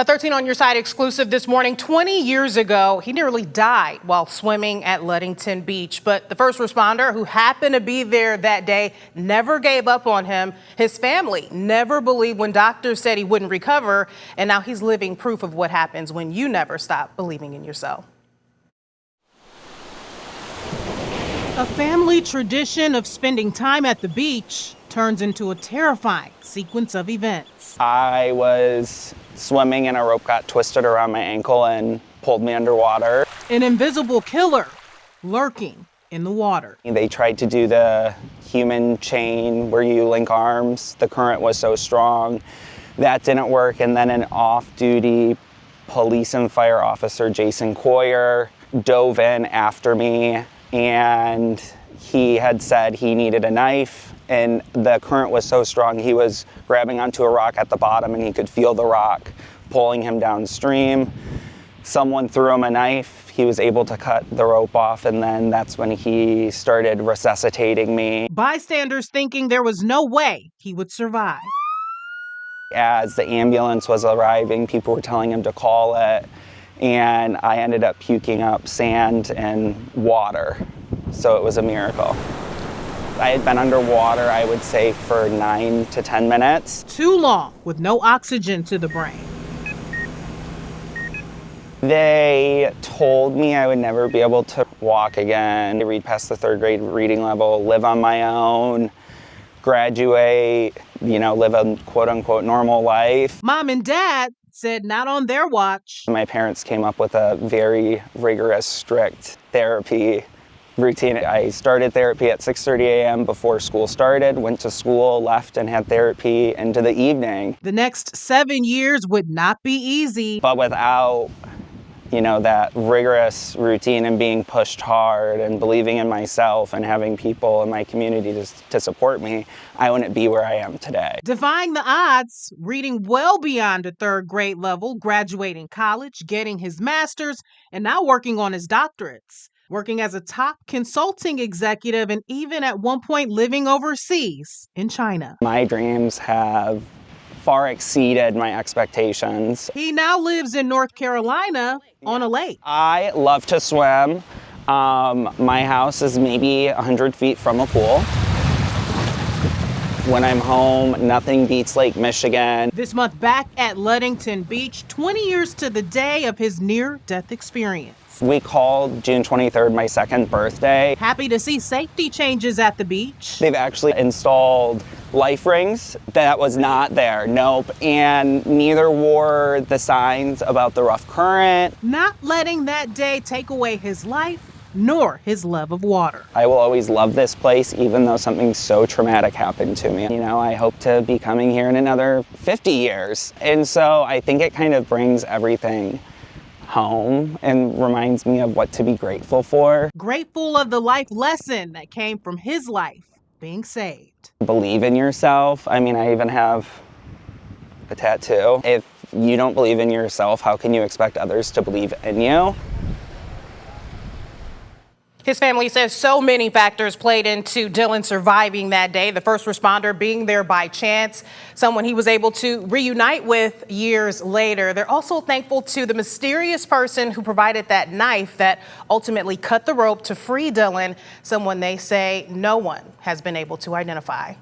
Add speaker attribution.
Speaker 1: A 13 on Your Side exclusive this morning. 20 years ago, he nearly died while swimming at Ludington Beach. But the first responder who happened to be there that day never gave up on him. His family never believed when doctors said he wouldn't recover. And now he's living proof of what happens when you never stop believing in yourself. A family tradition of spending time at the beach turns into a terrifying sequence of events.
Speaker 2: I was swimming and a rope got twisted around my ankle and pulled me underwater.
Speaker 1: An invisible killer lurking in the water.
Speaker 2: They tried to do the human chain where you link arms. The current was so strong. That didn't work. And then an off-duty police and fire officer, Jason Coyer, dove in after me, and he had said he needed a knife, and the current was so strong he was grabbing onto a rock at the bottom and he could feel the rock pulling him downstream. Someone threw him a knife. He was able to cut the rope off, and then that's when he started resuscitating me.
Speaker 1: Bystanders thinking there was no way he would survive.
Speaker 2: As the ambulance was arriving, people were telling him to call it, and I ended up puking up sand and water. So it was a miracle. I had been underwater, I would say, for 9 to 10 minutes.
Speaker 1: Too long with no oxygen to the brain.
Speaker 2: They told me I would never be able to walk again, read past the 3rd grade reading level, live on my own, graduate, live a quote-unquote normal life.
Speaker 1: Mom and Dad said not on their watch.
Speaker 2: My parents came up with a very rigorous, strict therapy routine. I started therapy at 6:30 a.m. before school started, went to school, left and had therapy into the evening.
Speaker 1: The next 7 years would not be easy.
Speaker 2: But without, that rigorous routine and being pushed hard and believing in myself and having people in my community to support me, I wouldn't be where I am today.
Speaker 1: Defying the odds, reading well beyond a 3rd grade level, graduating college, getting his master's, and now working on his doctorates. Working as a top consulting executive and even at one point living overseas in China.
Speaker 2: My dreams have far exceeded my expectations.
Speaker 1: He now lives in North Carolina on a lake.
Speaker 2: I love to swim. My house is maybe 100 feet from a pool. When I'm home, nothing beats Lake Michigan.
Speaker 1: This month back at Ludington Beach, 20 years to the day of his near-death experience.
Speaker 2: We called June 23rd my 2nd birthday.
Speaker 1: Happy to see safety changes at the beach.
Speaker 2: They've actually installed life rings. That was not there, nope. And neither wore the signs about the rough current.
Speaker 1: Not letting that day take away his life, nor his love of water.
Speaker 2: I will always love this place, even though something so traumatic happened to me. I hope to be coming here in another 50 years. And so I think it kind of brings everything home and reminds me of what to be grateful for.
Speaker 1: Grateful of the life lesson that came from his life being saved.
Speaker 2: Believe in yourself. I even have a tattoo. If you don't believe in yourself, how can you expect others to believe in you?
Speaker 1: His family says so many factors played into Dylan surviving that day. The first responder being there by chance, someone he was able to reunite with years later. They're also thankful to the mysterious person who provided that knife that ultimately cut the rope to free Dylan, someone they say no one has been able to identify.